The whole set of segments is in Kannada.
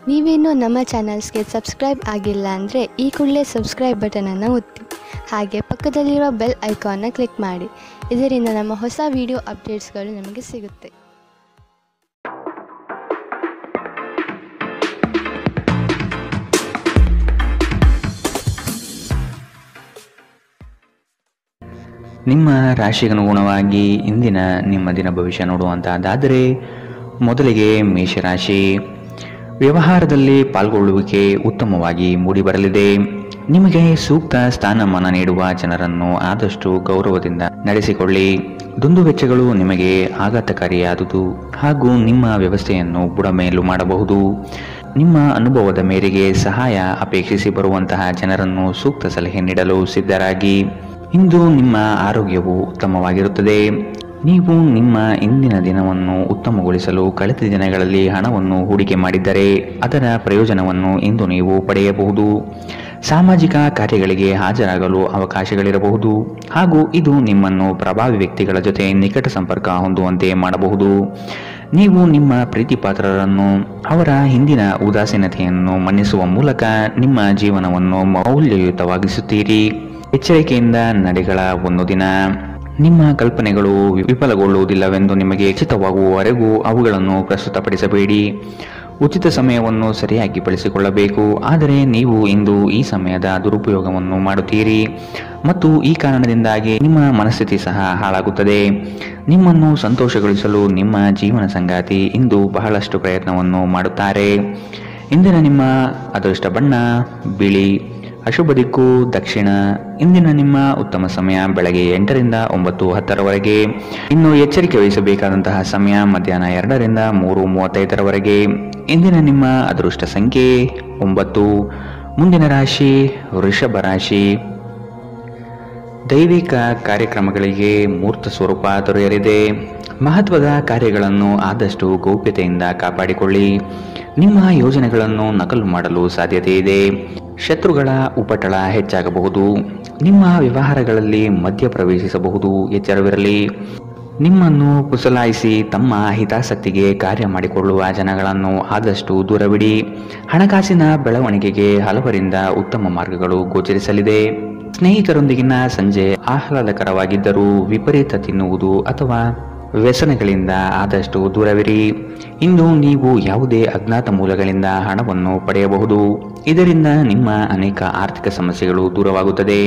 ನೀವೇನೂ ನಮ್ಮ ಚಾನಲ್ಸ್ಗೆ ಸಬ್ಸ್ಕ್ರೈಬ್ ಆಗಿಲ್ಲ ಅಂದರೆ ಈ ಕೂಡಲೇ ಸಬ್ಸ್ಕ್ರೈಬ್ ಬಟನನ್ನು ಒತ್ತಿ. ಹಾಗೆ ಪಕ್ಕದಲ್ಲಿರುವ ಬೆಲ್ ಐಕಾನ್ನ ಕ್ಲಿಕ್ ಮಾಡಿ. ಇದರಿಂದ ನಮ್ಮ ಹೊಸ ವಿಡಿಯೋ ಅಪ್ಡೇಟ್ಸ್ಗಳು ನಿಮಗೆ ಸಿಗುತ್ತೆ. ನಿಮ್ಮ ರಾಶಿಗನುಗುಣವಾಗಿ ಇಂದಿನ ನಿಮ್ಮ ದಿನ ಭವಿಷ್ಯ ನೋಡುವಂತಹದ್ದಾದರೆ ಮೊದಲಿಗೆ ಮೇಷರಾಶಿ. ವ್ಯವಹಾರದಲ್ಲಿ ಪಾಲ್ಗೊಳ್ಳುವಿಕೆ ಉತ್ತಮವಾಗಿ ಮೂಡಿಬರಲಿದೆ. ನಿಮಗೆ ಸೂಕ್ತ ಸ್ಥಾನಮಾನ ನೀಡುವ ಜನರನ್ನು ಆದಷ್ಟು ಗೌರವದಿಂದ ನಡೆಸಿಕೊಳ್ಳಿ. ದುಂದುವೆಚ್ಚಗಳು ನಿಮಗೆ ಆಘಾತಕಾರಿಯಾದುದು ಹಾಗೂ ನಿಮ್ಮ ವ್ಯವಸ್ಥೆಯನ್ನು ಬುಡಮೇಲು ಮಾಡಬಹುದು. ನಿಮ್ಮ ಅನುಭವದ ಮೇರೆಗೆ ಸಹಾಯ ಅಪೇಕ್ಷಿಸಿ ಬರುವಂತಹ ಜನರನ್ನು ಸೂಕ್ತ ಸಲಹೆ ನೀಡಲು ಸಿದ್ಧರಾಗಿ. ಇಂದು ನಿಮ್ಮ ಆರೋಗ್ಯವು ಉತ್ತಮವಾಗಿರುತ್ತದೆ. ನೀವು ನಿಮ್ಮ ಇಂದಿನ ದಿನವನ್ನು ಉತ್ತಮಗೊಳಿಸಲು ಕಳೆದ ದಿನಗಳಲ್ಲಿ ಹಣವನ್ನು ಹೂಡಿಕೆ ಮಾಡಿದ್ದರೆ ಅದರ ಪ್ರಯೋಜನವನ್ನು ಇಂದು ನೀವು ಪಡೆಯಬಹುದು. ಸಾಮಾಜಿಕ ಕಾರ್ಯಗಳಿಗೆ ಹಾಜರಾಗಲು ಅವಕಾಶಗಳಿರಬಹುದು ಹಾಗೂ ಇದು ನಿಮ್ಮನ್ನು ಪ್ರಭಾವಿ ವ್ಯಕ್ತಿಗಳ ಜೊತೆ ನಿಕಟ ಸಂಪರ್ಕ ಹೊಂದುವಂತೆ ಮಾಡಬಹುದು. ನೀವು ನಿಮ್ಮ ಪ್ರೀತಿಪಾತ್ರರನ್ನು ಅವರ ಹಿಂದಿನ ಉದಾಸೀನತೆಯನ್ನು ಮನ್ನಿಸುವ ಮೂಲಕ ನಿಮ್ಮ ಜೀವನವನ್ನು ಮೌಲ್ಯಯುತವಾಗಿಸುತ್ತೀರಿ. ಎಚ್ಚರಿಕೆಯಿಂದ ನಡೆಗಳ ಒಂದು ದಿನ. ನಿಮ್ಮ ಕಲ್ಪನೆಗಳು ವಿಫಲಗೊಳ್ಳುವುದಿಲ್ಲವೆಂದು ನಿಮಗೆ ಖಚಿತವಾಗುವವರೆಗೂ ಅವುಗಳನ್ನು ಪ್ರಸ್ತುತಪಡಿಸಬೇಡಿ. ಉಚಿತ ಸಮಯವನ್ನು ಸರಿಯಾಗಿ ಬಳಸಿಕೊಳ್ಳಬೇಕು. ಆದರೆ ನೀವು ಇಂದು ಈ ಸಮಯದ ದುರುಪಯೋಗವನ್ನು ಮಾಡುತ್ತೀರಿ ಮತ್ತು ಈ ಕಾರಣದಿಂದಾಗಿ ನಿಮ್ಮ ಮನಸ್ಥಿತಿ ಸಹ ಹಾಳಾಗುತ್ತದೆ. ನಿಮ್ಮನ್ನು ಸಂತೋಷಗೊಳಿಸಲು ನಿಮ್ಮ ಜೀವನ ಸಂಗಾತಿ ಇಂದು ಬಹಳಷ್ಟು ಪ್ರಯತ್ನವನ್ನು ಮಾಡುತ್ತಾರೆ. ಇಂದಿನ ನಿಮ್ಮ ಅದೃಷ್ಟ ಬಣ್ಣ ಬಿಳಿ. ಅಶುಭ ದಿಕ್ಕು ದಕ್ಷಿಣ. ಇಂದಿನ ನಿಮ್ಮ ಉತ್ತಮ ಸಮಯ ಬೆಳಗ್ಗೆ 8 ರಿಂದ 9:10ರವರೆಗೆ. ಇನ್ನು ಎಚ್ಚರಿಕೆ ವಹಿಸಬೇಕಾದಂತಹ ಸಮಯ ಮಧ್ಯಾಹ್ನ 2 ರಿಂದ 3:35ರವರೆಗೆ. ಇಂದಿನ ನಿಮ್ಮ ಅದೃಷ್ಟ ಸಂಖ್ಯೆ 9. ಮುಂದಿನ ರಾಶಿ ವೃಷಭ ರಾಶಿ. ದೈವಿಕ ಕಾರ್ಯಕ್ರಮಗಳಿಗೆ ಮೂರ್ತ ಸ್ವರೂಪ ದೊರೆಯಲಿದೆ. ಮಹತ್ವದ ಕಾರ್ಯಗಳನ್ನು ಆದಷ್ಟು ಗೌಪ್ಯತೆಯಿಂದ ಕಾಪಾಡಿಕೊಳ್ಳಿ. ನಿಮ್ಮ ಯೋಜನೆಗಳನ್ನು ನಕಲು ಮಾಡಲು ಸಾಧ್ಯತೆ ಇದೆ. ಶತ್ರುಗಳ ಉಪಟಳ ಹೆಚ್ಚಾಗಬಹುದು. ನಿಮ್ಮ ವ್ಯವಹಾರಗಳಲ್ಲಿ ಮಧ್ಯ ಪ್ರವೇಶಿಸಬಹುದು. ಎಚ್ಚರವಿರಲಿ. ನಿಮ್ಮನ್ನು ಪುಸಲಾಯಿಸಿ ತಮ್ಮ ಹಿತಾಸಕ್ತಿಗೆ ಕಾರ್ಯ ಮಾಡಿಕೊಳ್ಳುವ ಜನಗಳನ್ನು ಆದಷ್ಟು ದೂರವಿಡಿ. ಹಣಕಾಸಿನ ಬೆಳವಣಿಗೆಗೆ ಹಲವರಿಂದ ಉತ್ತಮ ಮಾರ್ಗಗಳು ಗೋಚರಿಸಲಿದೆ. ಸ್ನೇಹಿತರೊಂದಿಗಿನ ಸಂಜೆ ಆಹ್ಲಾದಕರವಾಗಿದ್ದರೂ ವಿಪರೀತ ತಿನ್ನುವುದು ಅಥವಾ ವ್ಯಸನಗಳಿಂದ ಆದಷ್ಟು ದೂರವಿರಿ. ಇಂದು ನೀವು ಯಾವುದೇ ಅಜ್ಞಾತ ಮೂಲಗಳಿಂದ ಹಣವನ್ನು ಪಡೆಯಬಹುದು. ಇದರಿಂದ ನಿಮ್ಮ ಅನೇಕ ಆರ್ಥಿಕ ಸಮಸ್ಯೆಗಳು ದೂರವಾಗುತ್ತದೆ.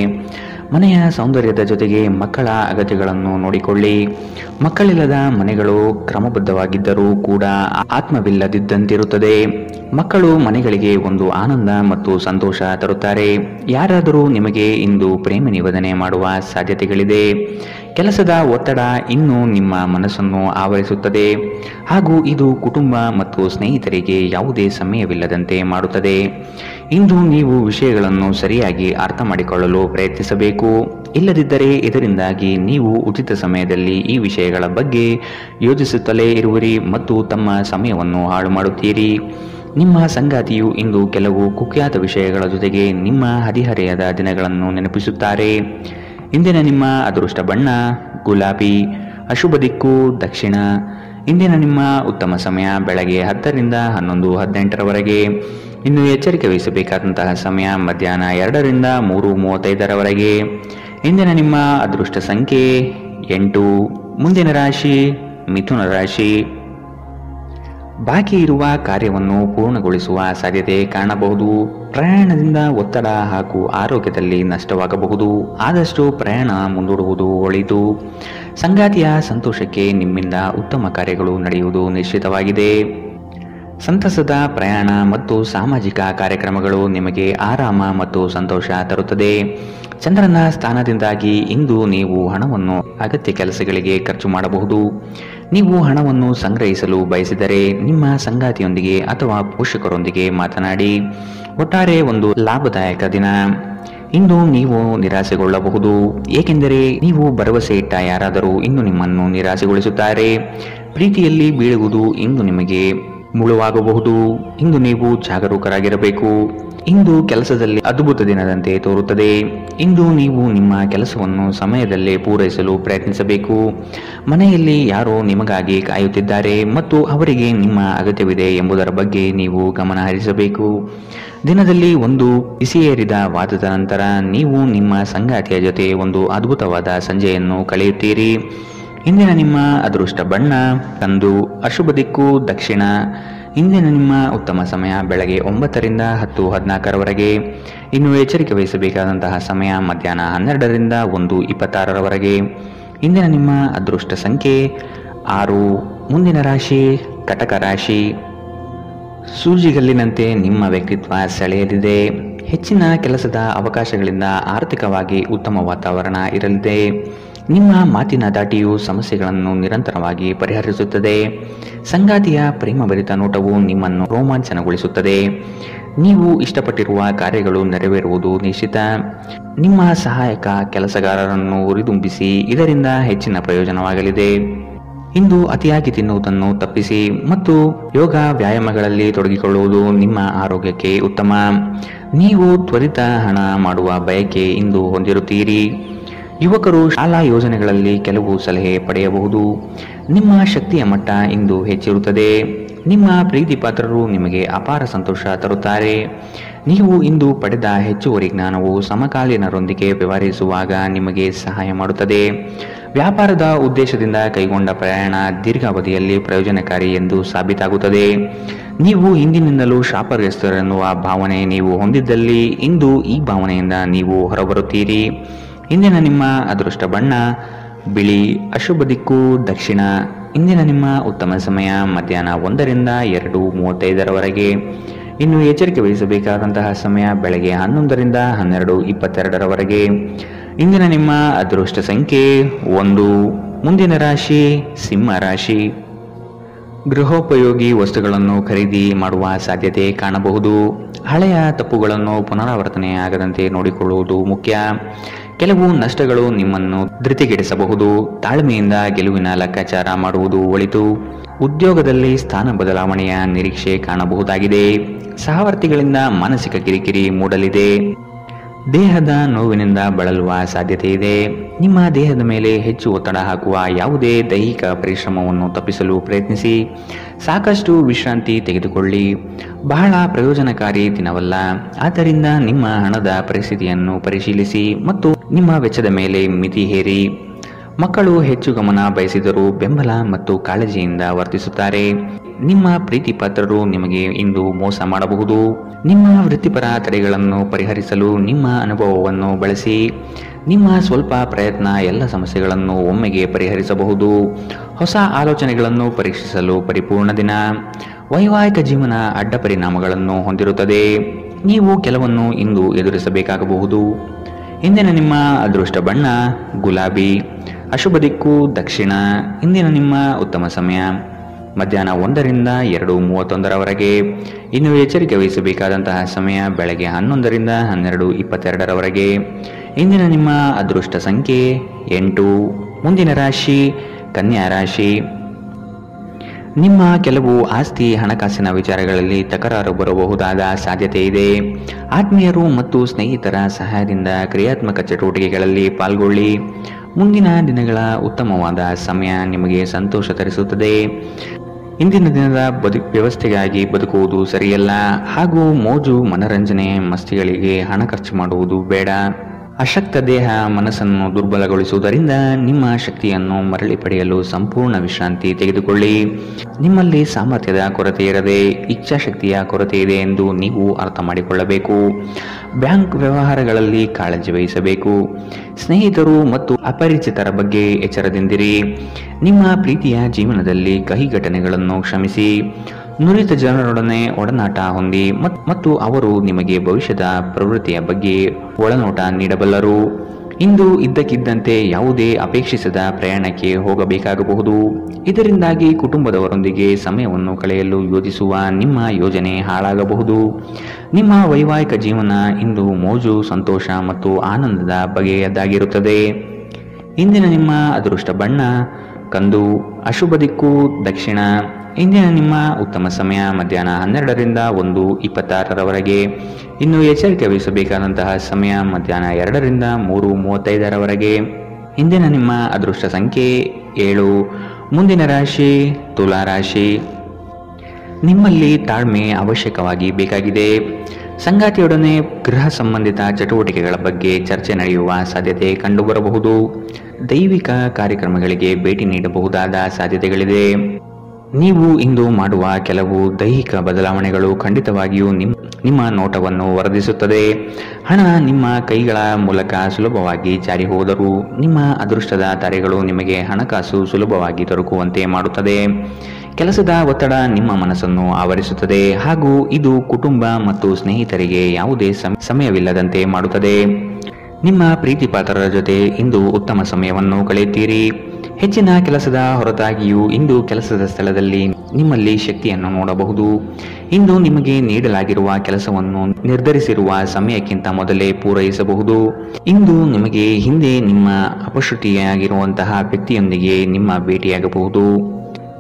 ಮನೆಯ ಸೌಂದರ್ಯದ ಜೊತೆಗೆ ಮಕ್ಕಳ ಅಗತ್ಯಗಳನ್ನು ನೋಡಿಕೊಳ್ಳಿ. ಮಕ್ಕಳಿಲ್ಲದ ಮನೆಗಳು ಕ್ರಮಬದ್ಧವಾಗಿದ್ದರೂ ಕೂಡ ಆತ್ಮವಿಲ್ಲದಿದ್ದಂತಿರುತ್ತದೆ. ಮಕ್ಕಳು ಮನೆಗಳಿಗೆ ಒಂದು ಆನಂದ ಮತ್ತು ಸಂತೋಷ ತರುತ್ತಾರೆ. ಯಾರಾದರೂ ನಿಮಗೆ ಇಂದು ಪ್ರೇಮ ನಿವೇದನೆ ಮಾಡುವ ಸಾಧ್ಯತೆಗಳಿದೆ. ಕೆಲಸದ ಒತ್ತಡ ಇನ್ನು ನಿಮ್ಮ ಮನಸ್ಸನ್ನು ಆವರಿಸುತ್ತದೆ ಹಾಗೂ ಇದು ಕುಟುಂಬ ಮತ್ತು ಸ್ನೇಹಿತರಿಗೆ ಯಾವುದೇ ಸಮಯವಿಲ್ಲದಂತೆ ಮಾಡುತ್ತದೆ. ಇಂದು ನೀವು ವಿಷಯಗಳನ್ನು ಸರಿಯಾಗಿ ಅರ್ಥ ಮಾಡಿಕೊಳ್ಳಲು ಪ್ರಯತ್ನಿಸಬೇಕು. ಇಲ್ಲದಿದ್ದರೆ ಇದರಿಂದಾಗಿ ನೀವು ಉಚಿತ ಸಮಯದಲ್ಲಿ ಈ ವಿಷಯಗಳ ಬಗ್ಗೆ ಯೋಚಿಸುತ್ತಲೇ ಇರುವಿರಿ ಮತ್ತು ತಮ್ಮ ಸಮಯವನ್ನು ಹಾಳು ಮಾಡುತ್ತೀರಿ. ನಿಮ್ಮ ಸಂಗಾತಿಯು ಇಂದು ಕೆಲವು ಕುಖ್ಯಾತ ವಿಷಯಗಳ ಜೊತೆಗೆ ನಿಮ್ಮ ಹದಿಹರೆಯದ ದಿನಗಳನ್ನು ನೆನಪಿಸುತ್ತಾರೆ. ಇಂದಿನ ನಿಮ್ಮ ಅದೃಷ್ಟ ಬಣ್ಣ ಗುಲಾಬಿ. ಅಶುಭ ದಿಕ್ಕು ದಕ್ಷಿಣ. ಇಂದಿನ ನಿಮ್ಮ ಉತ್ತಮ ಸಮಯ ಬೆಳಗ್ಗೆ 10 ರಿಂದ 11:18ರವರೆಗೆ. ಇನ್ನು ಎಚ್ಚರಿಕೆ ವಹಿಸಬೇಕಾದಂತಹ ಸಮಯ ಮಧ್ಯಾಹ್ನ 2 ರಿಂದ 3:35ರವರೆಗೆ. ಇಂದಿನ ನಿಮ್ಮ ಅದೃಷ್ಟ ಸಂಖ್ಯೆ 8. ಮುಂದಿನ ರಾಶಿ ಮಿಥುನ ರಾಶಿ. ಬಾಕಿ ಇರುವ ಕಾರ್ಯವನ್ನು ಪೂರ್ಣಗೊಳಿಸುವ ಸಾಧ್ಯತೆ ಕಾಣಬಹುದು. ಪ್ರಯಾಣದಿಂದ ಒತ್ತಡ ಹಾಗೂ ಆರೋಗ್ಯದಲ್ಲಿ ನಷ್ಟವಾಗಬಹುದು. ಆದಷ್ಟು ಪ್ರಯಾಣ ಮುಂದೂಡುವುದು ಒಳಿತು. ಸಂಗಾತಿಯ ಸಂತೋಷಕ್ಕೆ ನಿಮ್ಮಿಂದ ಉತ್ತಮ ಕಾರ್ಯಗಳು ನಡೆಯುವುದು ನಿಶ್ಚಿತವಾಗಿದೆ. ಸಂತಸದ ಪ್ರಯಾಣ ಮತ್ತು ಸಾಮಾಜಿಕ ಕಾರ್ಯಕ್ರಮಗಳು ನಿಮಗೆ ಆರಾಮ ಮತ್ತು ಸಂತೋಷ ತರುತ್ತದೆ. ಚಂದ್ರನ ಸ್ಥಾನದಿಂದಾಗಿ ಇಂದು ನೀವು ಹಣವನ್ನು ಅಗತ್ಯ ಕೆಲಸಗಳಿಗೆ ಖರ್ಚು ಮಾಡಬಹುದು. ನೀವು ಹಣವನ್ನು ಸಂಗ್ರಹಿಸಲು ಬಯಸಿದರೆ ನಿಮ್ಮ ಸಂಗಾತಿಯೊಂದಿಗೆ ಅಥವಾ ಪೋಷಕರೊಂದಿಗೆ ಮಾತನಾಡಿ. ಒಟ್ಟಾರೆ ಒಂದು ಲಾಭದಾಯಕ ದಿನ. ಇಂದು ನೀವು ನಿರಾಸೆಗೊಳ್ಳಬಹುದು, ಏಕೆಂದರೆ ನೀವು ಭರವಸೆ ಇಟ್ಟ ಯಾರಾದರೂ ಇಂದು ನಿಮ್ಮನ್ನು ನಿರಾಸೆಗೊಳಿಸುತ್ತಾರೆ. ಪ್ರೀತಿಯಲ್ಲಿ ಬೀಳುವುದು ಇಂದು ನಿಮಗೆ ಮುಳುವಾಗಬಹುದು. ಇಂದು ನೀವು ಜಾಗರೂಕರಾಗಿರಬೇಕು. ಇಂದು ಕೆಲಸದಲ್ಲಿ ಅದ್ಭುತ ದಿನದಂತೆ ತೋರುತ್ತದೆ. ಇಂದು ನೀವು ನಿಮ್ಮ ಕೆಲಸವನ್ನು ಸಮಯದಲ್ಲೇ ಪೂರೈಸಲು ಪ್ರಯತ್ನಿಸಬೇಕು. ಮನೆಯಲ್ಲಿ ಯಾರೋ ನಿಮಗಾಗಿ ಕಾಯುತ್ತಿದ್ದಾರೆ ಮತ್ತು ಅವರಿಗೆ ನಿಮ್ಮ ಅಗತ್ಯವಿದೆ ಎಂಬುದರ ಬಗ್ಗೆ ನೀವು ಗಮನ ಹರಿಸಬೇಕು. ದಿನದಲ್ಲಿ ಒಂದು ಬಿಸಿಯೇರಿದ ವಾದದ ನಂತರ ನೀವು ನಿಮ್ಮ ಸಂಗಾತಿಯ ಜೊತೆ ಒಂದು ಅದ್ಭುತವಾದ ಸಂಜೆಯನ್ನು ಕಳೆಯುತ್ತೀರಿ. ಇಂದಿನ ನಿಮ್ಮ ಅದೃಷ್ಟ ಬಣ್ಣ ಕಂದು, ಅಶುಭ ದಿಕ್ಕು ದಕ್ಷಿಣ. ಇಂದಿನ ನಿಮ್ಮ ಉತ್ತಮ ಸಮಯ ಬೆಳಗ್ಗೆ 9 ರಿಂದ 10:14ರವರೆಗೆ. ಇನ್ನು ಎಚ್ಚರಿಕೆ ವಹಿಸಬೇಕಾದಂತಹ ಸಮಯ ಮಧ್ಯಾಹ್ನ 12 ರಿಂದ 1:26ರವರೆಗೆ. ಇಂದಿನ ನಿಮ್ಮ ಅದೃಷ್ಟ ಸಂಖ್ಯೆ 6. ಮುಂದಿನ ರಾಶಿ ಕಟಕ ರಾಶಿ. ಸೂಜಿಗಲ್ಲಿನಂತೆ ನಿಮ್ಮ ವ್ಯಕ್ತಿತ್ವ ಸೆಳೆಯಲಿದೆ. ಹೆಚ್ಚಿನ ಕೆಲಸದ ಅವಕಾಶಗಳಿಂದ ಆರ್ಥಿಕವಾಗಿ ಉತ್ತಮ ವಾತಾವರಣ ಇರಲಿದೆ. ನಿಮ್ಮ ಮಾತಿನ ದಾಟಿಯು ಸಮಸ್ಯೆಗಳನ್ನು ನಿರಂತರವಾಗಿ ಪರಿಹರಿಸುತ್ತದೆ. ಸಂಗಾತಿಯ ಪ್ರೇಮಭರಿತ ನೋಟವು ನಿಮ್ಮನ್ನು ರೋಮಾಂಚನಗೊಳಿಸುತ್ತದೆ. ನೀವು ಇಷ್ಟಪಟ್ಟಿರುವ ಕಾರ್ಯಗಳು ನೆರವೇರುವುದು ನಿಶ್ಚಿತ. ನಿಮ್ಮ ಸಹಾಯಕ ಕೆಲಸಗಾರರನ್ನು ಹುರಿದುಂಬಿಸಿ, ಇದರಿಂದ ಹೆಚ್ಚಿನ ಪ್ರಯೋಜನವಾಗಲಿದೆ. ಇಂದು ಅತಿಯಾಗಿ ತಿನ್ನುವುದನ್ನು ತಪ್ಪಿಸಿ ಮತ್ತು ಯೋಗ ವ್ಯಾಯಾಮಗಳಲ್ಲಿ ತೊಡಗಿಕೊಳ್ಳುವುದು ನಿಮ್ಮ ಆರೋಗ್ಯಕ್ಕೆ ಉತ್ತಮ. ನೀವು ತ್ವರಿತ ಹಣ ಮಾಡುವ ಬಯಕೆ ಇಂದು ಹೊಂದಿರುತ್ತೀರಿ. ಯುವಕರು ಶಾಲಾ ಯೋಜನೆಗಳಲ್ಲಿ ಕೆಲವು ಸಲಹೆ ಪಡೆಯಬಹುದು. ನಿಮ್ಮ ಶಕ್ತಿಯ ಮಟ್ಟ ಇಂದು ಹೆಚ್ಚಿರುತ್ತದೆ. ನಿಮ್ಮ ಪ್ರೀತಿ ಪಾತ್ರರು ನಿಮಗೆ ಅಪಾರ ಸಂತೋಷ ತರುತ್ತಾರೆ. ನೀವು ಇಂದು ಪಡೆದ ಹೆಚ್ಚುವರಿ ಜ್ಞಾನವು ಸಮಕಾಲೀನರೊಂದಿಗೆ ವ್ಯವಹರಿಸುವಾಗ ನಿಮಗೆ ಸಹಾಯ ಮಾಡುತ್ತದೆ. ವ್ಯಾಪಾರದ ಉದ್ದೇಶದಿಂದ ಕೈಗೊಂಡ ಪ್ರಯಾಣ ದೀರ್ಘಾವಧಿಯಲ್ಲಿ ಪ್ರಯೋಜನಕಾರಿ ಎಂದು ಸಾಬೀತಾಗುತ್ತದೆ. ನೀವು ಹಿಂದಿನಿಂದಲೂ ಶಾಪಗ್ರಸ್ತರೆನ್ನುವ ಭಾವನೆ ನೀವು ಹೊಂದಿದ್ದಲ್ಲಿ ಇಂದು ಈ ಭಾವನೆಯಿಂದ ನೀವು ಹೊರಬರುತ್ತೀರಿ. ಇಂದಿನ ನಿಮ್ಮ ಅದೃಷ್ಟ ಬಣ್ಣ ಬಿಳಿ, ಅಶುಭ ದಿಕ್ಕು ದಕ್ಷಿಣ. ಇಂದಿನ ನಿಮ್ಮ ಉತ್ತಮ ಸಮಯ ಮಧ್ಯಾಹ್ನ 1 ರಿಂದ 2:35ರವರೆಗೆ. ಇನ್ನು ಎಚ್ಚರಿಕೆ ವಹಿಸಬೇಕಾದಂತಹ ಸಮಯ ಬೆಳಗ್ಗೆ 11 ರಿಂದ 12:22ರವರೆಗೆ. ಇಂದಿನ ನಿಮ್ಮ ಅದೃಷ್ಟ ಸಂಖ್ಯೆ 1. ಮುಂದಿನ ರಾಶಿ ಸಿಂಹ ರಾಶಿ. ಗೃಹೋಪಯೋಗಿ ವಸ್ತುಗಳನ್ನು ಖರೀದಿ ಮಾಡುವ ಸಾಧ್ಯತೆ ಕಾಣಬಹುದು. ಹಳೆಯ ತಪ್ಪುಗಳನ್ನು ಪುನರಾವರ್ತನೆಯಾಗದಂತೆ ನೋಡಿಕೊಳ್ಳುವುದು ಮುಖ್ಯ. ಕೆಲವು ನಷ್ಟಗಳು ನಿಮ್ಮನ್ನು ಧೃತಿಗೆಡಿಸಬಹುದು. ತಾಳ್ಮೆಯಿಂದ ಗೆಲುವಿನ ಲೆಕ್ಕಾಚಾರ ಮಾಡುವುದು ಒಳಿತು. ಉದ್ಯೋಗದಲ್ಲಿ ಸ್ಥಾನ ಬದಲಾವಣೆಯ ನಿರೀಕ್ಷೆ ಕಾಣಬಹುದಾಗಿದೆ. ಸಹವರ್ತಿಗಳಿಂದ ಮಾನಸಿಕ ಕಿರಿಕಿರಿ ಮೂಡಲಿದೆ. ದೇಹದ ನೋವಿನಿಂದ ಬಳಲುವ ಸಾಧ್ಯತೆ ಇದೆ. ನಿಮ್ಮ ದೇಹದ ಮೇಲೆ ಹೆಚ್ಚು ಒತ್ತಡ ಹಾಕುವ ಯಾವುದೇ ದೈಹಿಕ ಪರಿಶ್ರಮವನ್ನು ತಪ್ಪಿಸಲು ಪ್ರಯತ್ನಿಸಿ. ಸಾಕಷ್ಟು ವಿಶ್ರಾಂತಿ ತೆಗೆದುಕೊಳ್ಳಿ. ಬಹಳ ಪ್ರಯೋಜನಕಾರಿ ದಿನವಲ್ಲ. ಆದ್ದರಿಂದ ನಿಮ್ಮ ಹಣದ ಪರಿಸ್ಥಿತಿಯನ್ನು ಪರಿಶೀಲಿಸಿ ಮತ್ತು ನಿಮ್ಮ ವೆಚ್ಚದ ಮೇಲೆ ಮಿತಿ ಹೇರಿ. ಮಕ್ಕಳು ಹೆಚ್ಚು ಗಮನ ಬಯಸಿದರೂ ಬೆಂಬಲ ಮತ್ತು ಕಾಳಜಿಯಿಂದ ವರ್ತಿಸುತ್ತಾರೆ. ನಿಮ್ಮ ಪ್ರೀತಿ ಪಾತ್ರರು ನಿಮಗೆ ಇಂದು ಮೋಸ ಮಾಡಬಹುದು. ನಿಮ್ಮ ವೃತ್ತಿಪರ ತಡೆಗಳನ್ನು ಪರಿಹರಿಸಲು ನಿಮ್ಮ ಅನುಭವವನ್ನು ಬಳಸಿ. ನಿಮ್ಮ ಸ್ವಲ್ಪ ಪ್ರಯತ್ನ ಎಲ್ಲ ಸಮಸ್ಯೆಗಳನ್ನು ಒಮ್ಮೆಗೆ ಪರಿಹರಿಸಬಹುದು. ಹೊಸ ಆಲೋಚನೆಗಳನ್ನು ಪರೀಕ್ಷಿಸಲು ಪರಿಪೂರ್ಣ ದಿನ. ವೈವಾಹಿಕ ಜೀವನ ಅಡ್ಡ ಪರಿಣಾಮಗಳನ್ನು ಹೊಂದಿರುತ್ತದೆ. ನೀವು ಕೆಲವನ್ನು ಇಂದು ಎದುರಿಸಬೇಕಾಗಬಹುದು. ಇಂದಿನ ನಿಮ್ಮ ಅದೃಷ್ಟ ಬಣ್ಣ ಗುಲಾಬಿ, ಅಶುಭ ದಿಕ್ಕು ದಕ್ಷಿಣ. ಇಂದಿನ ನಿಮ್ಮ ಉತ್ತಮ ಸಮಯ ಮಧ್ಯಾಹ್ನ 1 ರಿಂದ 2:31ರವರೆಗೆ. ಇನ್ನು ಎಚ್ಚರಿಕೆ ವಹಿಸಬೇಕಾದಂತಹ ಸಮಯ ಬೆಳಗ್ಗೆ 11 ರಿಂದ 12:22ರವರೆಗೆ. ಇಂದಿನ ನಿಮ್ಮ ಅದೃಷ್ಟ ಸಂಖ್ಯೆ 8. ಮುಂದಿನ ರಾಶಿ ಕನ್ಯಾ ರಾಶಿ. ನಿಮ್ಮ ಕೆಲವು ಆಸ್ತಿ ಹಣಕಾಸಿನ ವಿಚಾರಗಳಲ್ಲಿ ತಕರಾರು ಬರಬಹುದಾದ ಸಾಧ್ಯತೆ ಇದೆ. ಆತ್ಮೀಯರು ಮತ್ತು ಸ್ನೇಹಿತರ ಸಹಾಯದಿಂದ ಕ್ರಿಯಾತ್ಮಕ ಚಟುವಟಿಕೆಗಳಲ್ಲಿ ಪಾಲ್ಗೊಳ್ಳಿ. ಮುಂದಿನ ದಿನಗಳ ಉತ್ತಮವಾದ ಸಮಯ ನಿಮಗೆ ಸಂತೋಷ ತರಿಸುತ್ತದೆ. ಇಂದಿನ ದಿನದ ವ್ಯವಸ್ಥೆಗಾಗಿ ಬದುಕುವುದು ಸರಿಯಲ್ಲ ಹಾಗೂ ಮೋಜು ಮನರಂಜನೆ ಮಸ್ತಿಗಳಿಗೆ ಹಣ ಖರ್ಚು ಮಾಡುವುದು ಬೇಡ. ಅಶಕ್ತ ದೇಹ ಮನಸ್ಸನ್ನು ದುರ್ಬಲಗೊಳಿಸುವುದರಿಂದ ನಿಮ್ಮ ಶಕ್ತಿಯನ್ನು ಮರಳಿ ಪಡೆಯಲು ಸಂಪೂರ್ಣ ವಿಶ್ರಾಂತಿ ತೆಗೆದುಕೊಳ್ಳಿ. ನಿಮ್ಮಲ್ಲಿ ಸಾಮರ್ಥ್ಯದ ಕೊರತೆ ಇರದೆ ಇಚ್ಛಾಶಕ್ತಿಯ ಕೊರತೆ ಇದೆ ಎಂದು ನೀವು ಅರ್ಥ ಮಾಡಿಕೊಳ್ಳಬೇಕು. ಬ್ಯಾಂಕ್ ವ್ಯವಹಾರಗಳಲ್ಲಿ ಕಾಳಜಿ ವಹಿಸಬೇಕು. ಸ್ನೇಹಿತರು ಮತ್ತು ಅಪರಿಚಿತರ ಬಗ್ಗೆ ಎಚ್ಚರದಿಂದಿರಿ. ನಿಮ್ಮ ಪ್ರೀತಿಯ ಜೀವನದಲ್ಲಿ ಕಹಿ ಘಟನೆಗಳನ್ನು ಕ್ಷಮಿಸಿ. ನುರಿತ ಜನರೊಡನೆ ಒಡನಾಟ ಹೊಂದಿ ಮತ್ತು ಅವರು ನಿಮಗೆ ಭವಿಷ್ಯದ ಪ್ರವೃತ್ತಿಯ ಬಗ್ಗೆ ಒಳನೋಟ ನೀಡಬಲ್ಲರು. ಇಂದು ಇದ್ದಕ್ಕಿದ್ದಂತೆ ಯಾವುದೇ ಅಪೇಕ್ಷಿಸದ ಪ್ರಯಾಣಕ್ಕೆ ಹೋಗಬೇಕಾಗಬಹುದು. ಇದರಿಂದಾಗಿ ಕುಟುಂಬದವರೊಂದಿಗೆ ಸಮಯವನ್ನು ಕಳೆಯಲು ಯೋಜಿಸುವ ನಿಮ್ಮ ಯೋಜನೆ ಹಾಳಾಗಬಹುದು. ನಿಮ್ಮ ವೈವಾಹಿಕ ಜೀವನ ಇಂದು ಮೋಜು, ಸಂತೋಷ ಮತ್ತು ಆನಂದದ ಬಗೆಯದಾಗಿರುತ್ತದೆ. ಇಂದಿನ ನಿಮ್ಮ ಅದೃಷ್ಟ ಬಣ್ಣ ಕಂದು, ಅಶುಭ ದಿಕ್ಕು ದಕ್ಷಿಣ. ಇಂದಿನ ನಿಮ್ಮ ಉತ್ತಮ ಸಮಯ ಮಧ್ಯಾಹ್ನ 12ರಿಂದ 1:26ರವರೆಗೆ. ಇನ್ನು ಎಚ್ಚರಿಕೆ ವಹಿಸಬೇಕಾದಂತಹ ಸಮಯ ಮಧ್ಯಾಹ್ನ 2ರಿಂದ 3:35ರವರೆಗೆ. ಇಂದಿನ ನಿಮ್ಮ ಅದೃಷ್ಟ ಸಂಖ್ಯೆ 7. ಮುಂದಿನ ರಾಶಿ ತುಲಾ ರಾಶಿ. ನಿಮ್ಮಲ್ಲಿ ತಾಳ್ಮೆ ಅವಶ್ಯಕವಾಗಿ ಬೇಕಾಗಿದೆ. ಸಂಗಾತಿಯೊಡನೆ ಗೃಹ ಸಂಬಂಧಿತ ಚಟುವಟಿಕೆಗಳ ಬಗ್ಗೆ ಚರ್ಚೆ ನಡೆಯುವ ಸಾಧ್ಯತೆ ಕಂಡುಬರಬಹುದು. ದೈವಿಕ ಕಾರ್ಯಕ್ರಮಗಳಿಗೆ ಭೇಟಿ ನೀಡಬಹುದಾದ ಸಾಧ್ಯತೆಗಳಿದೆ. ನೀವು ಇಂದು ಮಾಡುವ ಕೆಲವು ದೈಹಿಕ ಬದಲಾವಣೆಗಳು ಖಂಡಿತವಾಗಿಯೂ ನಿಮ್ಮ ನೋಟವನ್ನು ವರ್ಧಿಸುತ್ತದೆ. ಹಣ ನಿಮ್ಮ ಕೈಗಳ ಮೂಲಕ ಸುಲಭವಾಗಿ ಜಾರಿ ಹೋದರೂ ನಿಮ್ಮ ಅದೃಷ್ಟದ ತಾರೆಗಳು ನಿಮಗೆ ಹಣಕಾಸು ಸುಲಭವಾಗಿ ದೊರಕುವಂತೆ ಮಾಡುತ್ತದೆ. ಕೆಲಸದ ಒತ್ತಡ ನಿಮ್ಮ ಮನಸ್ಸನ್ನು ಆವರಿಸುತ್ತದೆ ಹಾಗೂ ಇದು ಕುಟುಂಬ ಮತ್ತು ಸ್ನೇಹಿತರಿಗೆ ಯಾವುದೇ ಸಮಯವಿಲ್ಲದಂತೆ ಮಾಡುತ್ತದೆ. ನಿಮ್ಮ ಪ್ರೀತಿ ಪಾತ್ರರ ಜೊತೆ ಇಂದು ಉತ್ತಮ ಸಮಯವನ್ನು ಕಳೆಯುತ್ತೀರಿ. ಹೆಚ್ಚಿನ ಕೆಲಸದ ಹೊರತಾಗಿಯೂ ಇಂದು ಕೆಲಸದ ಸ್ಥಳದಲ್ಲಿ ನಿಮ್ಮಲ್ಲಿ ಶಕ್ತಿಯನ್ನು ನೋಡಬಹುದು. ಇಂದು ನಿಮಗೆ ನೀಡಲಾಗಿರುವ ಕೆಲಸವನ್ನು ನಿರ್ಧರಿಸಿರುವ ಸಮಯಕ್ಕಿಂತ ಮೊದಲೇ ಪೂರೈಸಬಹುದು. ಇಂದು ನಿಮಗೆ ಹಿಂದೆ ನಿಮ್ಮ ಅಪಶ್ರುತಿಯಾಗಿರುವಂತಹ ವ್ಯಕ್ತಿಯೊಂದಿಗೆ ನಿಮ್ಮ ಭೇಟಿಯಾಗಬಹುದು.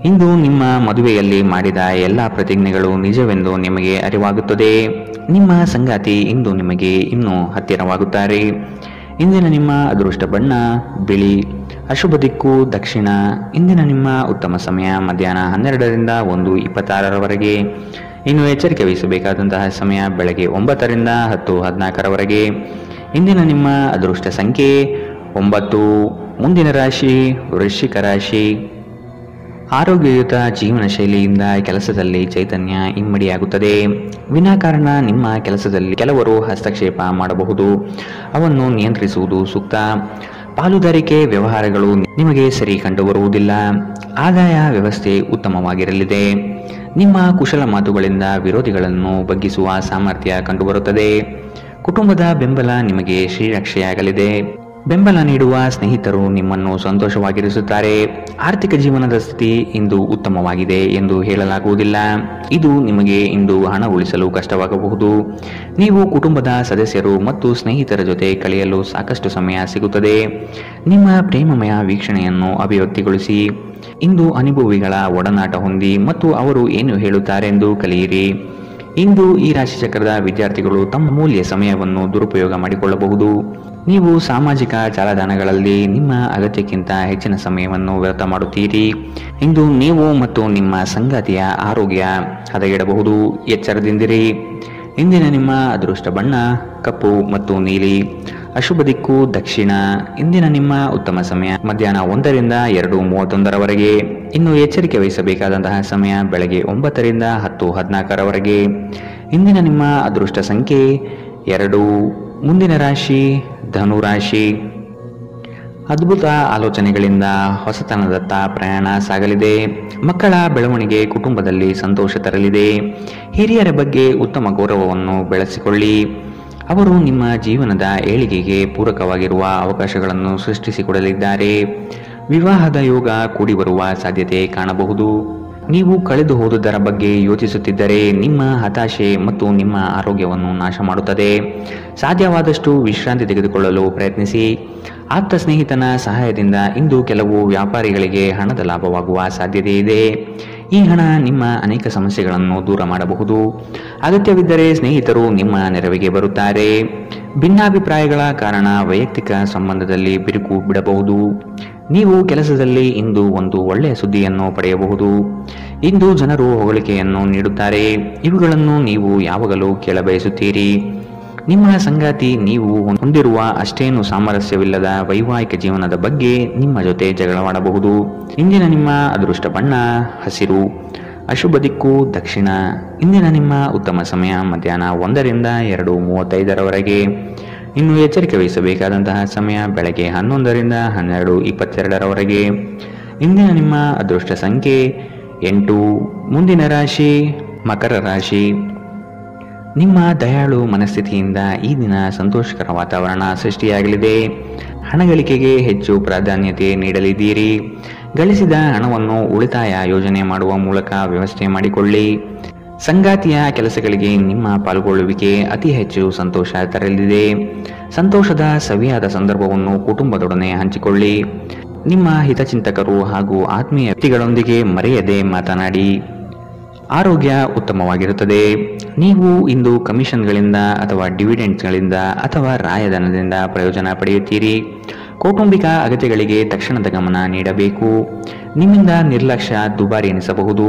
ಇಂದು ನಿಮ್ಮ ಮದುವೆಯಲ್ಲಿ ಮಾಡಿದ ಎಲ್ಲ ಪ್ರತಿಜ್ಞೆಗಳು ನಿಜವೆಂದು ನಿಮಗೆ ಅರಿವಾಗುತ್ತದೆ. ನಿಮ್ಮ ಸಂಗಾತಿ ಇಂದು ನಿಮಗೆ ಇನ್ನೂ ಹತ್ತಿರವಾಗುತ್ತಾರೆ. ಇಂದಿನ ನಿಮ್ಮ ಅದೃಷ್ಟ ಬಣ್ಣ ಬಿಳಿ. ಅಶುಭ ದಿಕ್ಕು ದಕ್ಷಿಣ. ಇಂದಿನ ನಿಮ್ಮ ಉತ್ತಮ ಸಮಯ ಮಧ್ಯಾಹ್ನ 12ರಿಂದ 1:26ರವರೆಗೆ. ಇನ್ನು ಎಚ್ಚರಿಕೆ ವಹಿಸಬೇಕಾದಂತಹ ಸಮಯ ಬೆಳಗ್ಗೆ 9ರಿಂದ 10:14ರವರೆಗೆ. ಇಂದಿನ ನಿಮ್ಮ ಅದೃಷ್ಟ ಸಂಖ್ಯೆ 9. ಮುಂದಿನ ರಾಶಿ ವೃಶ್ಚಿಕ ರಾಶಿ. ಆರೋಗ್ಯಯುತ ಜೀವನ ಶೈಲಿಯಿಂದ ಕೆಲಸದಲ್ಲಿ ಚೈತನ್ಯ ಇಮ್ಮಡಿಯಾಗುತ್ತದೆ. ವಿನಾಕಾರಣ ನಿಮ್ಮ ಕೆಲಸದಲ್ಲಿ ಕೆಲವರು ಹಸ್ತಕ್ಷೇಪ ಮಾಡಬಹುದು. ಅವನ್ನು ನಿಯಂತ್ರಿಸುವುದು ಸೂಕ್ತ. ಪಾಲುದಾರಿಕೆ ವ್ಯವಹಾರಗಳು ನಿಮಗೆ ಸರಿ ಕಂಡುಬರುವುದಿಲ್ಲ. ಆದಾಯ ವ್ಯವಸ್ಥೆ ಉತ್ತಮವಾಗಿರಲಿದೆ. ನಿಮ್ಮ ಕುಶಲ ಮಾತುಗಳಿಂದ ವಿರೋಧಿಗಳನ್ನು ಬಗ್ಗಿಸುವ ಸಾಮರ್ಥ್ಯ ಕಂಡುಬರುತ್ತದೆ. ಕುಟುಂಬದ ಬೆಂಬಲ ನಿಮಗೆ ಶ್ರೀರಕ್ಷೆಯಾಗಲಿದೆ. ಬೆಂಬಲ ನೀಡುವ ಸ್ನೇಹಿತರು ನಿಮ್ಮನ್ನು ಸಂತೋಷವಾಗಿರಿಸುತ್ತಾರೆ. ಆರ್ಥಿಕ ಜೀವನದ ಸ್ಥಿತಿ ಇಂದು ಉತ್ತಮವಾಗಿದೆ ಎಂದು ಹೇಳಲಾಗುವುದಿಲ್ಲ. ಇದು ನಿಮಗೆ ಇಂದು ಹಣ ಉಳಿಸಲು ಕಷ್ಟವಾಗಬಹುದು. ನೀವು ಕುಟುಂಬದ ಸದಸ್ಯರು ಮತ್ತು ಸ್ನೇಹಿತರ ಜೊತೆ ಕಳೆಯಲು ಸಾಕಷ್ಟು ಸಮಯ ಸಿಗುತ್ತದೆ. ನಿಮ್ಮ ಪ್ರೇಮಮಯ ವೀಕ್ಷಣೆಯನ್ನು ಅಭಿವ್ಯಕ್ತಿಗೊಳಿಸಿ. ಇಂದು ಅನುಭವಿಗಳ ಒಡನಾಟ ಹೊಂದಿ ಮತ್ತು ಅವರು ಏನು ಹೇಳುತ್ತಾರೆಂದು ಕಲಿಯಿರಿ. ಇಂದು ಈ ರಾಶಿಚಕ್ರದ ವಿದ್ಯಾರ್ಥಿಗಳು ತಮ್ಮ ಮೂಲ್ಯ ಸಮಯವನ್ನು ದುರುಪಯೋಗ ಮಾಡಿಕೊಳ್ಳಬಹುದು. ನೀವು ಸಾಮಾಜಿಕ ಜಾಲತಾಣಗಳಲ್ಲಿ ನಿಮ್ಮ ಅಗತ್ಯಕ್ಕಿಂತ ಹೆಚ್ಚಿನ ಸಮಯವನ್ನು ವ್ಯರ್ಥ ಮಾಡುತ್ತೀರಿ. ಇಂದು ನೀವು ಮತ್ತು ನಿಮ್ಮ ಸಂಗಾತಿಯ ಆರೋಗ್ಯ ಹದಗೆಡಬಹುದು. ಎಚ್ಚರದಿಂದಿರಿ. ಇಂದಿನ ನಿಮ್ಮ ಅದೃಷ್ಟ ಬಣ್ಣ ಕಪ್ಪು ಮತ್ತು ನೀಲಿ. ಅಶುಭ ದಿಕ್ಕು ದಕ್ಷಿಣ. ಇಂದಿನ ನಿಮ್ಮ ಉತ್ತಮ ಸಮಯ ಮಧ್ಯಾಹ್ನ 1ರಿಂದ 2:31ರವರೆಗೆ. ಇನ್ನು ಎಚ್ಚರಿಕೆ ವಹಿಸಬೇಕಾದಂತಹ ಸಮಯ ಬೆಳಗ್ಗೆ 9ರಿಂದ 10:14ರವರೆಗೆ. ಇಂದಿನ ನಿಮ್ಮ ಅದೃಷ್ಟ ಸಂಖ್ಯೆ 2. ಮುಂದಿನ ರಾಶಿ ಧನುರಾಶಿ. ಅದ್ಭುತ ಆಲೋಚನೆಗಳಿಂದ ಹೊಸತನದತ್ತ ಪ್ರಯಾಣ ಸಾಗಲಿದೆ. ಮಕ್ಕಳ ಬೆಳವಣಿಗೆ ಕುಟುಂಬದಲ್ಲಿ ಸಂತೋಷ ತರಲಿದೆ. ಹಿರಿಯರ ಬಗ್ಗೆ ಉತ್ತಮ ಗೌರವವನ್ನು ಬೆಳೆಸಿಕೊಳ್ಳಿ. ಅವರು ನಿಮ್ಮ ಜೀವನದ ಏಳಿಗೆಗೆ ಪೂರಕವಾಗಿರುವ ಅವಕಾಶಗಳನ್ನು ಸೃಷ್ಟಿಸಿಕೊಡಲಿದ್ದಾರೆ. ವಿವಾಹದ ಯೋಗ ಕೂಡಿ ಬರುವ ಸಾಧ್ಯತೆ ಕಾಣಬಹುದು. ನೀವು ಕಳೆದು ಹೋದುದರ ಬಗ್ಗೆ ಯೋಚಿಸುತ್ತಿದ್ದರೆ ನಿಮ್ಮ ಹತಾಶೆ ಮತ್ತು ನಿಮ್ಮ ಆರೋಗ್ಯವನ್ನು ನಾಶ ಮಾಡುತ್ತದೆ. ಸಾಧ್ಯವಾದಷ್ಟು ವಿಶ್ರಾಂತಿ ತೆಗೆದುಕೊಳ್ಳಲು ಪ್ರಯತ್ನಿಸಿ. ಆಪ್ತ ಸ್ನೇಹಿತನ ಸಹಾಯದಿಂದ ಇಂದು ಕೆಲವು ವ್ಯಾಪಾರಿಗಳಿಗೆ ಹಣದ ಲಾಭವಾಗುವ ಸಾಧ್ಯತೆ ಇದೆ. ಈ ಹಣ ನಿಮ್ಮ ಅನೇಕ ಸಮಸ್ಯೆಗಳನ್ನು ದೂರ ಮಾಡಬಹುದು. ಅಗತ್ಯವಿದ್ದರೆ ಸ್ನೇಹಿತರು ನಿಮ್ಮ ನೆರವಿಗೆ ಬರುತ್ತಾರೆ. ಭಿನ್ನಾಭಿಪ್ರಾಯಗಳ ಕಾರಣ ವೈಯಕ್ತಿಕ ಸಂಬಂಧದಲ್ಲಿ ಬಿರುಕು ಬಿಡಬಹುದು. ನೀವು ಕೆಲಸದಲ್ಲಿ ಇಂದು ಒಂದು ಒಳ್ಳೆಯ ಸುದ್ದಿಯನ್ನು ಪಡೆಯಬಹುದು. ಇಂದು ಜನರು ಹೊಗಳಿಕೆಯನ್ನು ನೀಡುತ್ತಾರೆ. ಇವುಗಳನ್ನು ನೀವು ಯಾವಾಗಲೂ ಕೇಳಬಯಸುತ್ತೀರಿ. ನಿಮ್ಮ ಸಂಗಾತಿ ನೀವು ಹೊಂದಿರುವ ಅಷ್ಟೇನು ಸಾಮರಸ್ಯವಿಲ್ಲದ ವೈವಾಹಿಕ ಜೀವನದ ಬಗ್ಗೆ ನಿಮ್ಮ ಜೊತೆ ಜಗಳವಾಡಬಹುದು. ಇಂದಿನ ನಿಮ್ಮ ಅದೃಷ್ಟ ಬಣ್ಣ ಹಸಿರು. ಅಶುಭ ದಿಕ್ಕು ದಕ್ಷಿಣ. ಇಂದಿನ ನಿಮ್ಮ ಉತ್ತಮ ಸಮಯ ಮಧ್ಯಾಹ್ನ 1ರಿಂದ 2:35ರವರೆಗೆ. ಇನ್ನು ಎಚ್ಚರಿಕೆ ವಹಿಸಬೇಕಾದಂತಹ ಸಮಯ ಬೆಳಗ್ಗೆ 11ರಿಂದ 12:22ರವರೆಗೆ. ಇಂದಿನ ನಿಮ್ಮ ಅದೃಷ್ಟ ಸಂಖ್ಯೆ 8. ಮುಂದಿನ ರಾಶಿ ಮಕರ ರಾಶಿ. ನಿಮ್ಮ ದಯಾಳು ಮನಸ್ಥಿತಿಯಿಂದ ಈ ದಿನ ಸಂತೋಷಕರ ವಾತಾವರಣ ಸೃಷ್ಟಿಯಾಗಲಿದೆ. ಹಣಗಳಿಕೆಗೆ ಹೆಚ್ಚು ಪ್ರಾಧಾನ್ಯತೆ ನೀಡಲಿದ್ದೀರಿ. ಗಳಿಸಿದ ಹಣವನ್ನು ಉಳಿತಾಯ ಯೋಜನೆ ಮಾಡುವ ಮೂಲಕ ವ್ಯವಸ್ಥೆ ಮಾಡಿಕೊಳ್ಳಿ. ಸಂಗಾತಿಯ ಕೆಲಸಗಳಿಗೆ ನಿಮ್ಮ ಪಾಲ್ಗೊಳ್ಳುವಿಕೆ ಅತಿ ಹೆಚ್ಚು ಸಂತೋಷ ತರಲಿದೆ. ಸಂತೋಷದ ಸವಿಯಾದ ಸಂದರ್ಭವನ್ನು ಕುಟುಂಬದೊಡನೆ ಹಂಚಿಕೊಳ್ಳಿ. ನಿಮ್ಮ ಹಿತಚಿಂತಕರು ಹಾಗೂ ಆತ್ಮೀಯ ವ್ಯಕ್ತಿಗಳೊಂದಿಗೆ ಮರೆಯದೆ ಮಾತನಾಡಿ. ಆರೋಗ್ಯ ಉತ್ತಮವಾಗಿರುತ್ತದೆ. ನೀವು ಇಂದು ಕಮಿಷನ್ಗಳಿಂದ ಅಥವಾ ಡಿವಿಡೆಂಡ್ಸ್ಗಳಿಂದ ಅಥವಾ ರಾಯಧನದಿಂದ ಪ್ರಯೋಜನ ಪಡೆಯುತ್ತೀರಿ. ಕೌಟುಂಬಿಕ ಅಗತ್ಯಗಳಿಗೆ ತಕ್ಷಣದ ಗಮನ ನೀಡಬೇಕು. ನಿಮ್ಮಿಂದ ನಿರ್ಲಕ್ಷ್ಯ ದುಬಾರಿ ಎನಿಸಬಹುದು.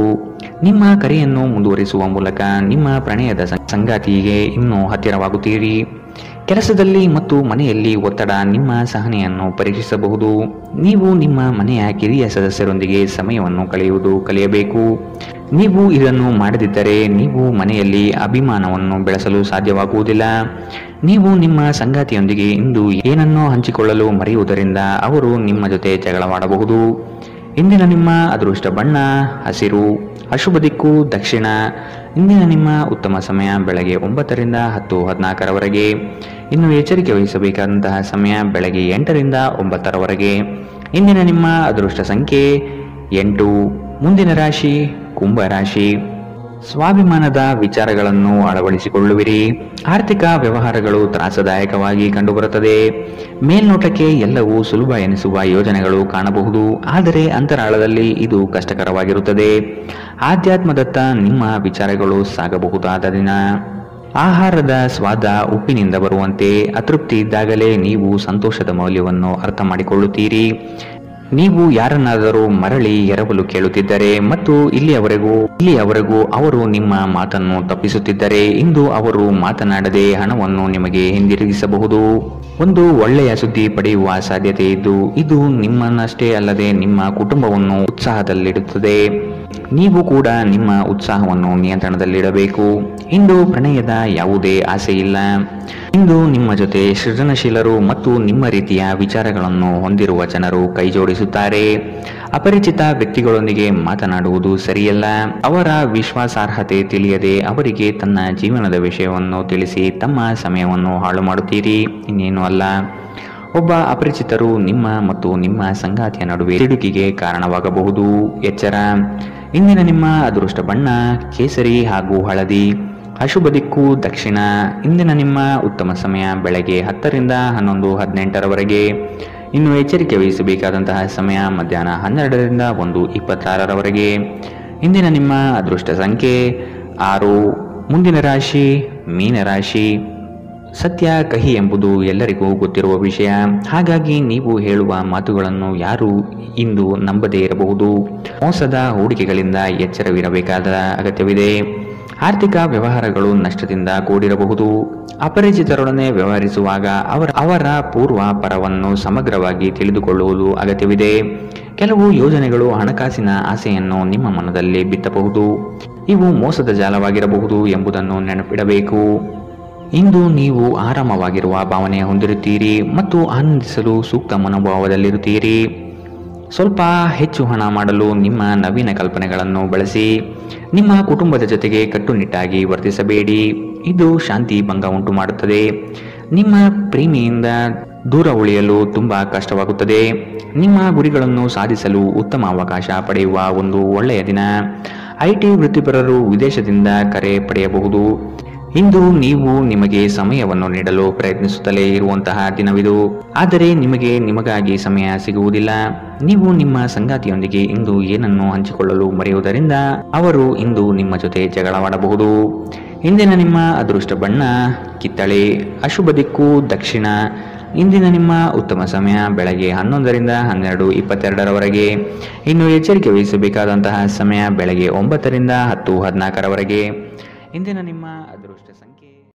ನಿಮ್ಮ ಕರೆಯನ್ನು ಮುಂದುವರಿಸುವ ಮೂಲಕ ನಿಮ್ಮ ಪ್ರಣಯದ ಸಂಗಾತಿಗೆ ಇನ್ನೂ ಹತ್ತಿರವಾಗುತ್ತೀರಿ. ಕೆಲಸದಲ್ಲಿ ಮತ್ತು ಮನೆಯಲ್ಲಿ ಒತ್ತಡ ನಿಮ್ಮ ಸಹನೆಯನ್ನು ಪರೀಕ್ಷಿಸಬಹುದು. ನೀವು ನಿಮ್ಮ ಮನೆಯ ಕಿರಿಯ ಸದಸ್ಯರೊಂದಿಗೆ ಸಮಯವನ್ನು ಕಳೆಯಬೇಕು. ನೀವು ಇದನ್ನು ಮಾಡದಿದ್ದರೆ ನೀವು ಮನೆಯಲ್ಲಿ ಅಭಿಮಾನವನ್ನು ಬೆಳೆಸಲು ಸಾಧ್ಯವಾಗುವುದಿಲ್ಲ. ನೀವು ನಿಮ್ಮ ಸಂಗಾತಿಯೊಂದಿಗೆ ಇಂದು ಏನನ್ನೋ ಹಂಚಿಕೊಳ್ಳಲು ಮರೆಯುವುದರಿಂದ ಅವರು ನಿಮ್ಮ ಜೊತೆ ಜಗಳವಾಡಬಹುದು. ಇಂದಿನ ನಿಮ್ಮ ಅದೃಷ್ಟ ಬಣ್ಣ ಹಸಿರು. ಅಶುಭ ದಿಕ್ಕು ದಕ್ಷಿಣ. ಇಂದಿನ ನಿಮ್ಮ ಉತ್ತಮ ಸಮಯ ಬೆಳಗ್ಗೆ 9 ರಿಂದ 10:14 ಇನ್ನು ಎಚ್ಚರಿಕೆ ವಹಿಸಬೇಕಾದಂತಹ ಸಮಯ ಬೆಳಗ್ಗೆ 8 ರಿಂದ 9 ಇಂದಿನ ನಿಮ್ಮ ಅದೃಷ್ಟ ಸಂಖ್ಯೆ 8. ಮುಂದಿನ ರಾಶಿ ಕುಂಭ ರಾಶಿ. ಸ್ವಾಭಿಮಾನದ ವಿಚಾರಗಳನ್ನು ಅಳವಡಿಸಿಕೊಳ್ಳುವಿರಿ. ಆರ್ಥಿಕ ವ್ಯವಹಾರಗಳು ತ್ರಾಸದಾಯಕವಾಗಿ ಕಂಡುಬರುತ್ತದೆ. ಮೇಲ್ನೋಟಕ್ಕೆ ಎಲ್ಲವೂ ಸುಲಭ ಎನಿಸುವ ಯೋಜನೆಗಳು ಕಾಣಬಹುದು, ಆದರೆ ಅಂತರಾಳದಲ್ಲಿ ಇದು ಕಷ್ಟಕರವಾಗಿರುತ್ತದೆ. ಆಧ್ಯಾತ್ಮದತ್ತ ನಿಮ್ಮ ವಿಚಾರಗಳು ಸಾಗಬಹುದಾದ ದಿನ. ಆಹಾರದ ಸ್ವಾದ ಉಪ್ಪಿನಿಂದ ಬರುವಂತೆ ಅತೃಪ್ತಿ ಇದ್ದಾಗಲೇ ನೀವು ಸಂತೋಷದ ಮೌಲ್ಯವನ್ನು ಅರ್ಥ ಮಾಡಿಕೊಳ್ಳುತ್ತೀರಿ. ನೀವು ಯಾರನ್ನಾದರೂ ಮರಳಿ ಎರವಲು ಕೇಳುತ್ತಿದ್ದರೆ ಮತ್ತು ಇಲ್ಲಿಯವರೆಗೂ ಅವರು ನಿಮ್ಮ ಮಾತನ್ನು ತಪ್ಪಿಸುತ್ತಿದ್ದರೆ ಇಂದು ಅವರು ಮಾತನಾಡದೆ ಹಣವನ್ನು ನಿಮಗೆ ಹಿಂದಿರುಗಿಸಬಹುದು. ಒಂದು ಒಳ್ಳೆಯ ಸುದ್ದಿ ಪಡೆಯುವ ಸಾಧ್ಯತೆ ಇದ್ದು ಇದು ನಿಮ್ಮನ್ನಷ್ಟೇ ಅಲ್ಲದೆ ನಿಮ್ಮ ಕುಟುಂಬವನ್ನು ಉತ್ಸಾಹದಲ್ಲಿಡುತ್ತದೆ. ನೀವು ಕೂಡ ನಿಮ್ಮ ಉತ್ಸಾಹವನ್ನು ನಿಯಂತ್ರಣದಲ್ಲಿಡಬೇಕು. ಇಂದು ಪ್ರಣಯದ ಯಾವುದೇ ಆಸೆ ಇಲ್ಲ. ಇಂದು ನಿಮ್ಮ ಜೊತೆ ಸೃಜನಶೀಲರು ಮತ್ತು ನಿಮ್ಮ ರೀತಿಯ ವಿಚಾರಗಳನ್ನು ಹೊಂದಿರುವ ಜನರು ಕೈಜೋಡಿಸುತ್ತಾರೆ. ಅಪರಿಚಿತ ವ್ಯಕ್ತಿಗಳೊಂದಿಗೆ ಮಾತನಾಡುವುದು ಸರಿಯಲ್ಲ. ಅವರ ವಿಶ್ವಾಸಾರ್ಹತೆ ತಿಳಿಯದೆ ಅವರಿಗೆ ತನ್ನ ಜೀವನದ ವಿಷಯವನ್ನು ತಿಳಿಸಿ ತಮ್ಮ ಸಮಯವನ್ನು ಹಾಳು ಮಾಡುತ್ತೀರಿ, ಇನ್ನೇನು ಅಲ್ಲ. ಒಬ್ಬ ಅಪರಿಚಿತರು ನಿಮ್ಮ ಮತ್ತು ನಿಮ್ಮ ಸಂಗಾತಿಯ ನಡುವೆ ತಿಡುಕಿಗೆ ಕಾರಣವಾಗಬಹುದು. ಎಚ್ಚರ. ಇಂದಿನ ನಿಮ್ಮ ಅದೃಷ್ಟ ಬಣ್ಣ ಕೇಸರಿ ಹಾಗೂ ಹಳದಿ. ಅಶುಭ ದಿಕ್ಕು ದಕ್ಷಿಣ. ಇಂದಿನ ನಿಮ್ಮ ಉತ್ತಮ ಸಮಯ ಬೆಳಗ್ಗೆ 10 ರಿಂದ 11:18 ಇನ್ನು ಎಚ್ಚರಿಕೆ ವಹಿಸಬೇಕಾದಂತಹ ಸಮಯ ಮಧ್ಯಾಹ್ನ 12 ರಿಂದ 1:26 ಇಂದಿನ ನಿಮ್ಮ ಅದೃಷ್ಟ ಸಂಖ್ಯೆ 6. ಮುಂದಿನ ರಾಶಿ ಮೀನರಾಶಿ. ಸತ್ಯ ಕಹಿ ಎಂಬುದು ಎಲ್ಲರಿಗೂ ಗೊತ್ತಿರುವ ವಿಷಯ. ಹಾಗಾಗಿ ನೀವು ಹೇಳುವ ಮಾತುಗಳನ್ನು ಯಾರು ಇಂದು ನಂಬದೇ ಇರಬಹುದು. ಮೋಸದ ಹೂಡಿಕೆಗಳಿಂದ ಎಚ್ಚರವಿರಬೇಕಾದ ಅಗತ್ಯವಿದೆ. ಆರ್ಥಿಕ ವ್ಯವಹಾರಗಳು ನಷ್ಟದಿಂದ ಕೂಡಿರಬಹುದು. ಅಪರಿಚಿತರೊಡನೆ ವ್ಯವಹರಿಸುವಾಗ ಅವರ ಪೂರ್ವ ಪರವನ್ನು ಸಮಗ್ರವಾಗಿ ತಿಳಿದುಕೊಳ್ಳುವುದು ಅಗತ್ಯವಿದೆ. ಕೆಲವು ಯೋಜನೆಗಳು ಹಣಕಾಸಿನ ಆಸೆಯನ್ನು ನಿಮ್ಮ ಮನದಲ್ಲಿ ಬಿತ್ತಬಹುದು. ಇವು ಮೋಸದ ಜಾಲವಾಗಿರಬಹುದು ಎಂಬುದನ್ನು ನೆನಪಿಡಬೇಕು. ಇಂದು ನೀವು ಆರಾಮವಾಗಿರುವ ಭಾವನೆ ಹೊಂದಿರುತ್ತೀರಿ ಮತ್ತು ಆನಂದಿಸಲು ಸೂಕ್ತ ಮನೋಭಾವದಲ್ಲಿರುತ್ತೀರಿ. ಸ್ವಲ್ಪ ಹೆಚ್ಚು ಹಣ ಮಾಡಲು ನಿಮ್ಮ ನವೀನ ಕಲ್ಪನೆಗಳನ್ನು ಬಳಸಿ. ನಿಮ್ಮ ಕುಟುಂಬದ ಜೊತೆಗೆ ಕಟ್ಟುನಿಟ್ಟಾಗಿ ವರ್ತಿಸಬೇಡಿ. ಇದು ಶಾಂತಿ ಭಂಗ ಉಂಟು ಮಾಡುತ್ತದೆ. ನಿಮ್ಮ ಪ್ರೇಮಿಯಿಂದ ದೂರ ಉಳಿಯಲು ತುಂಬಾ ಕಷ್ಟವಾಗುತ್ತದೆ. ನಿಮ್ಮ ಗುರಿಗಳನ್ನು ಸಾಧಿಸಲು ಉತ್ತಮ ಅವಕಾಶ ಪಡೆಯುವ ಒಂದು ಒಳ್ಳೆಯ ದಿನ. ಐಟಿ ವೃತ್ತಿಪರರು ವಿದೇಶದಿಂದ ಕರೆ ಪಡೆಯಬಹುದು. ಇಂದು ನೀವು ನಿಮಗೆ ಸಮಯವನ್ನು ನೀಡಲು ಪ್ರಯತ್ನಿಸುತ್ತಲೇ ಇರುವಂತಹ ದಿನವಿದು. ಆದರೆ ನಿಮಗಾಗಿ ಸಮಯ ಸಿಗುವುದಿಲ್ಲ. ನೀವು ನಿಮ್ಮ ಸಂಗಾತಿಯೊಂದಿಗೆ ಇಂದು ಏನನ್ನು ಹಂಚಿಕೊಳ್ಳಲು ಮರೆಯುವುದರಿಂದ ಅವರು ಇಂದು ನಿಮ್ಮ ಜೊತೆ ಜಗಳವಾಡಬಹುದು. ಇಂದಿನ ನಿಮ್ಮ ಅದೃಷ್ಟ ಬಣ್ಣ ಕಿತ್ತಳೆ. ಅಶುಭ ದಿಕ್ಕು ದಕ್ಷಿಣ. ಇಂದಿನ ನಿಮ್ಮ ಉತ್ತಮ ಸಮಯ ಬೆಳಗ್ಗೆ 11 ರಿಂದ 12:22 ಇನ್ನು ಎಚ್ಚರಿಕೆ ವಹಿಸಬೇಕಾದಂತಹ ಸಮಯ ಬೆಳಗ್ಗೆ 9 ರಿಂದ 10:14 ಇಂದಿನ ನಿಮ್ಮ ಅದೃಷ್ಟ ಸಂಖ್ಯೆ